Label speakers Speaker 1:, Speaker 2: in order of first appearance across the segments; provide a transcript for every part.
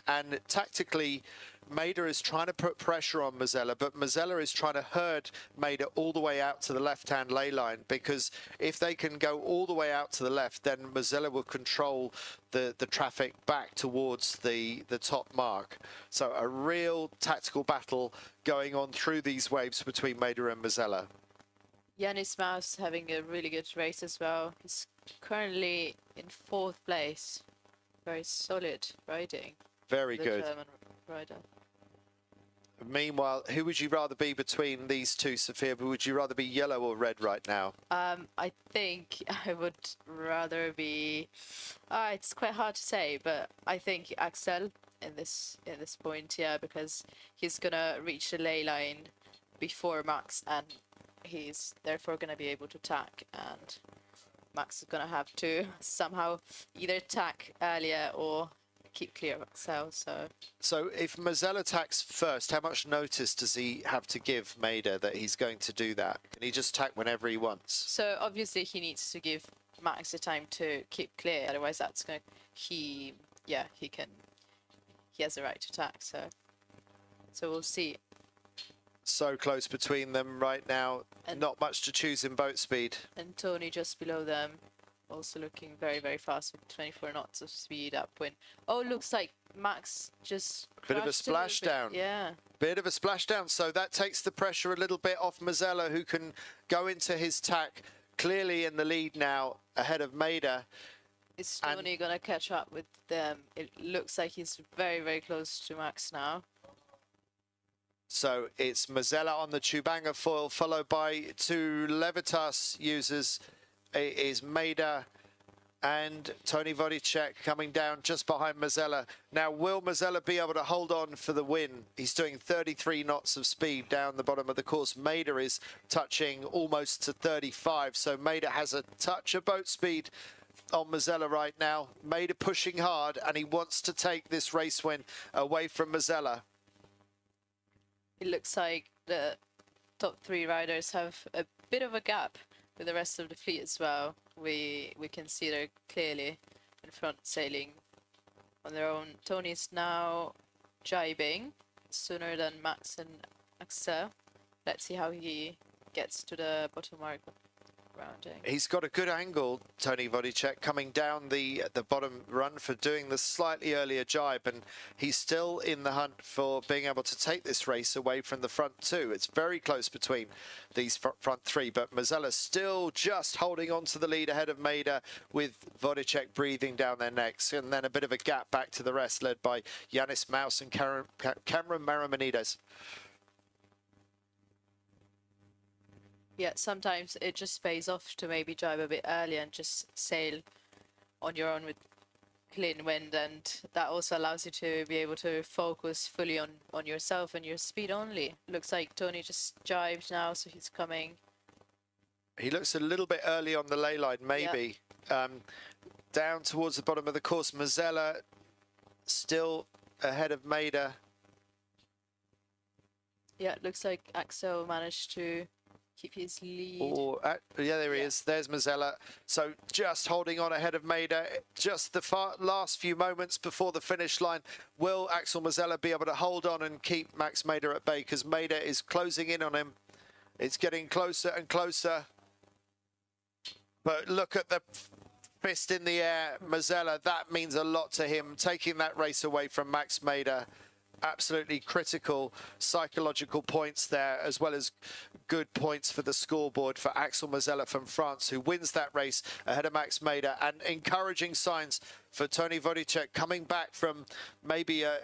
Speaker 1: and tactically Maida is trying to put pressure on Mazzella, but Mazzella is trying to herd Maida all the way out to the left-hand ley line, because if they can go all the way out to the left, then Mazzella will control the traffic back towards the top mark. So a real tactical battle going on through these waves between Maida and Mazzella.
Speaker 2: Hyeres Mouse having a really good race as well. He's currently in 4th place. Very solid riding.
Speaker 1: Very good.
Speaker 2: German rider.
Speaker 1: Meanwhile, who would you rather be between these two, Sophia? Would you rather be yellow or red right now?
Speaker 2: I think I would rather be. It's quite hard to say, but I think Axel in this point, yeah, because he's gonna reach the ley line before Max, and he's therefore gonna be able to attack, and Max is gonna have to somehow either attack earlier or keep clear of Axel. So
Speaker 1: if Mazzella attacks first, how much notice does he have to give Maida that he's going to do that? Can he just attack whenever he wants?
Speaker 2: So obviously he needs to give Max the time to keep clear, otherwise that's gonna he has the right to attack, so we'll see.
Speaker 1: So close between them right now, and not much to choose in boat speed.
Speaker 2: And Tony just below them, also looking very, very fast with 24 knots of speed upwind. Oh, looks like Max just
Speaker 1: bit of a splashdown.
Speaker 2: Yeah.
Speaker 1: Bit of a splashdown. So that takes the pressure a little bit off Mazzella, who can go into his tack clearly in the lead now, ahead of Maida.
Speaker 2: Is Tony gonna catch up with them? It looks like he's very, very close to Max now.
Speaker 1: So it's Mazzella on the Chubanga foil, followed by 2 Levitas users. It is Maida and Tony Vodicek coming down just behind Mazzella. Now, will Mazzella be able to hold on for the win? He's doing 33 knots of speed down the bottom of the course. Maida is touching almost to 35, so Maida has a touch of boat speed on Mazzella right now. Maida pushing hard, and he wants to take this race win away from Mazzella.
Speaker 2: It looks like the top 3 riders have a bit of a gap with the rest of the fleet as well. We can see they're clearly in front, sailing on their own. Tony's now jibing sooner than Max and Axel. Let's see how he gets to the bottom mark rounding.
Speaker 1: He's got a good angle, Tony Vodicek, coming down the bottom run for doing the slightly earlier jibe, and he's still in the hunt for being able to take this race away from the front 2. It's very close between these front 3, but Mazzella's still just holding on to the lead ahead of Maida, with Vodicek breathing down their necks, and then a bit of a gap back to the rest, led by Hyeres Mouse and Cameron Maramonides.
Speaker 2: Yeah, sometimes it just pays off to maybe jibe a bit earlier and just sail on your own with clean wind, and that also allows you to be able to focus fully on yourself and your speed only. Looks like Tony just jibed now, so he's coming.
Speaker 1: He looks a little bit early on the ley line, maybe. Yep. Down towards the bottom of the course, Mazzella still ahead of Maida.
Speaker 2: Yeah, it looks like Axel managed to keep his lead.
Speaker 1: Yeah, there he is. There's Mazzella. So just holding on ahead of Maida. Just the last few moments before the finish line. Will Axel Mazzella be able to hold on and keep Max Maida at bay? Because Maida is closing in on him. It's getting closer and closer. But look at the fist in the air. Mazzella, that means a lot to him. Taking that race away from Max Maida. Absolutely critical psychological points there, as well as good points for the scoreboard for Axel Mazzella from France, who wins that race ahead of Max Maida, and encouraging signs for Tony Vodicek, coming back from maybe a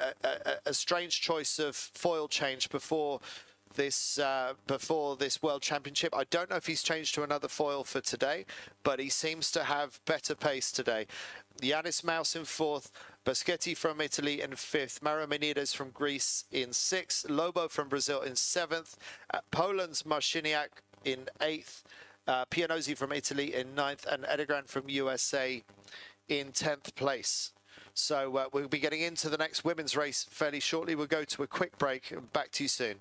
Speaker 1: strange choice of foil change before this World Championship. I don't know if he's changed to another foil for today, but he seems to have better pace today. Hyeres Mouse in 4th, Boschetti from Italy in 5th, Maramonides from Greece in 6th, Lobo from Brazil in 7th, Poland's Marciniak in 8th, Pianozzi from Italy in 9th, and Edegran from USA in 10th place. So we'll be getting into the next women's race fairly shortly. We'll go to a quick break and back to you soon.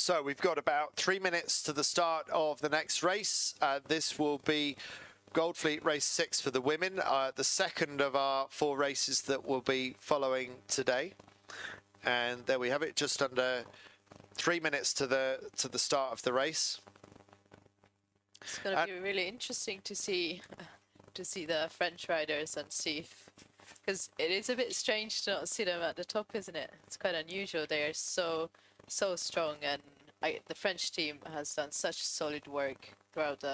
Speaker 1: So we've got about 3 minutes to the start of the next race. This will be Goldfleet Race 6 for the women, the second of our 4 races that will be following today. And there we have it, just under 3 minutes to the start of the race.
Speaker 2: It's going to be really interesting to see the French riders and see if, because it is a bit strange to not see them at the top, isn't it? It's quite unusual. They are so strong, and the French team has done such solid work throughout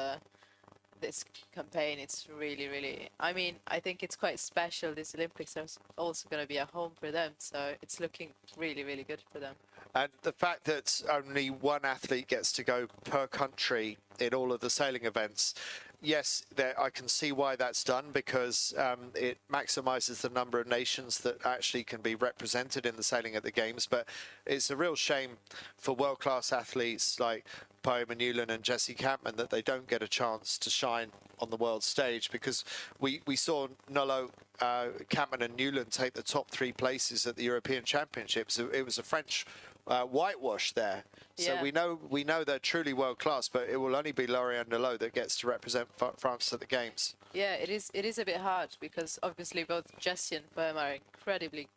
Speaker 2: this campaign. It's really, I mean, I think it's quite special. This Olympics are also going to be a home for them, so it's looking really good for them.
Speaker 1: And the fact that only one athlete gets to go per country in all of the sailing events, yes, I can see why that's done, because it maximizes the number of nations that actually can be represented in the sailing at the games. But it's a real shame for world-class athletes like Poema Newland and Jessie Campman that they don't get a chance to shine on the world stage, because we saw Nolo, Campman and Newland take the top 3 places at the European Championships. It was a French whitewash there. So
Speaker 2: yeah.
Speaker 1: we know they're truly world class, but it will only be Lauriane Nolo that gets to represent France at the games. Yeah,
Speaker 2: it is a bit hard, because obviously both Jessie and Poema are incredibly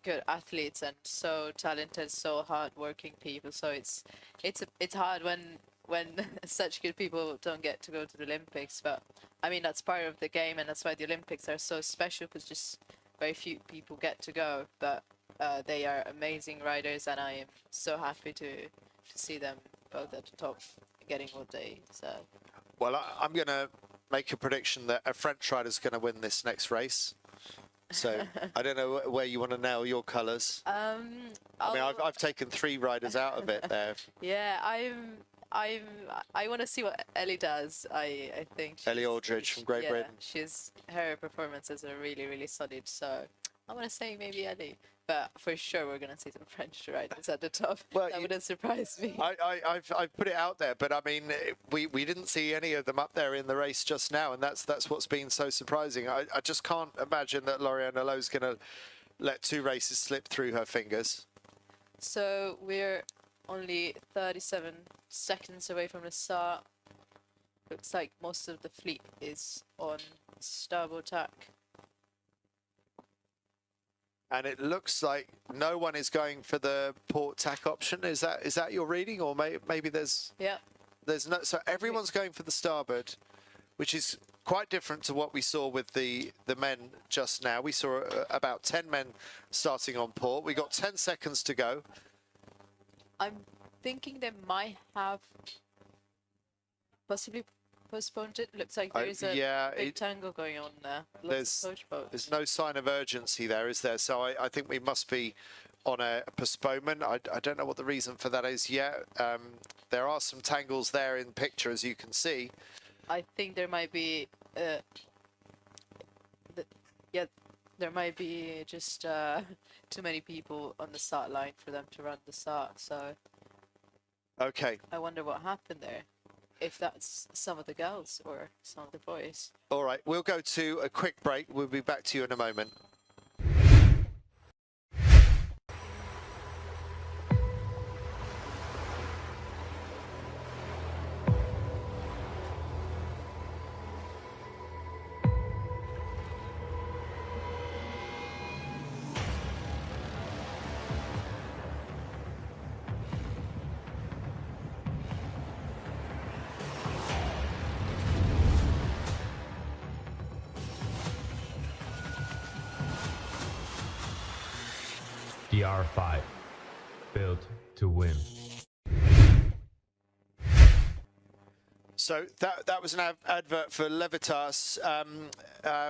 Speaker 2: good athletes and so talented, so hard-working people. So it's hard when such good people don't get to go to the Olympics. But I mean, that's part of the game, and that's why the Olympics are so special, because just very few people get to go. But they are amazing riders, and I am so happy to see them both at the top getting what they deserve.
Speaker 1: Well, I'm going to make a prediction that a French rider is going to win this next race. So I don't know where you want to nail your colours. I mean, I've taken 3 riders out of it there.
Speaker 2: Yeah, I want to see what Ellie does. I think
Speaker 1: Ellie Aldridge from Great Britain.
Speaker 2: Her performances are really solid. So I want to say maybe Ellie, but for sure we're gonna see some French riders at the top. Well, that wouldn't surprise me.
Speaker 1: I've put it out there, but I mean, we didn't see any of them up there in the race just now, and that's what's been so surprising. I just can't imagine that Lauriane Nolo's gonna let 2 races slip through her fingers.
Speaker 2: So we're only 37 seconds away from the start. Looks like most of the fleet is on starboard tack.
Speaker 1: And it looks like no one is going for the port tack option. Is that your reading, or maybe there's no? So everyone's going for the starboard, which is quite different to what we saw with the men just now. We saw about 10 men starting on port. We got 10 seconds to go.
Speaker 2: I'm thinking they might have possibly postponed it. Looks like there's a big tangle going on there. Lots of coach boats.
Speaker 1: There's no sign of urgency there, is there? So I think we must be on a postponement. I don't know what the reason for that is yet. There are some tangles there in picture, as you can see.
Speaker 2: I think there might be there might be just too many people on the start line for them to run the start. So
Speaker 1: okay,
Speaker 2: I wonder what happened there. If that's some of the girls or some of the boys.
Speaker 1: All right, we'll go to a quick break. We'll be back to you in a moment.
Speaker 3: DR5, built to win.
Speaker 1: So that was an advert for Levitas.